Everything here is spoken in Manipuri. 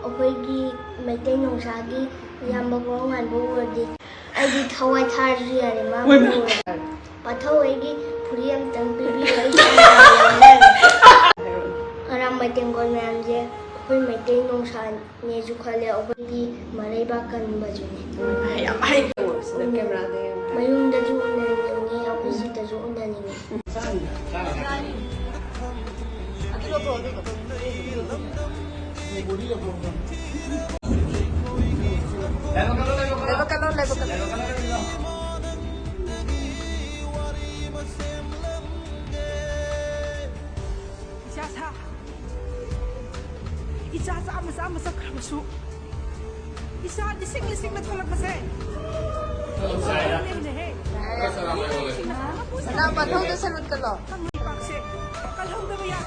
ꯑꯩꯈꯣꯏꯒꯤ ꯃꯩꯇꯩ ꯅꯨꯡꯁꯥꯒꯤ ꯏꯌꯥꯝꯕ ꯉꯥꯟꯕ ꯎꯔꯗꯤ ꯑꯩꯗꯤ ꯊꯋꯥꯏ ꯊꯥꯔꯁꯨ ꯌꯥꯔꯦ ꯃꯥ ꯎꯔ ꯄꯥꯊꯧ ꯑꯩꯒꯤ ꯐꯨꯔꯤ ꯑꯃꯇꯪ ꯄꯤꯕꯤꯌꯨ ꯑꯩ ꯑꯔꯥꯝꯕꯥꯏ ꯇꯦꯡꯀꯣꯜ ꯃꯌꯥꯝꯁꯦ ꯑꯩꯈꯣꯏ ꯃꯩꯇꯩ ꯅꯨꯡꯁꯥꯅꯦꯁꯨ ꯈꯜꯂꯦ ꯑꯩꯈꯣꯏꯒꯤ ꯃꯔꯩꯕꯥꯛ ꯀꯟꯕꯁꯨꯅꯦ ꯃꯌꯨꯝꯗꯁꯨ ꯎꯅꯅꯤꯡꯉꯤ ꯑꯩꯈꯣꯏ ꯁꯤꯗꯁꯨ ꯎꯅꯅꯤꯡꯉꯤ Icha sama-sama sa kamusu. Isa dising-lising na tulad kasi. Salamat, how to salute ka lo? Kalhong na ba yan?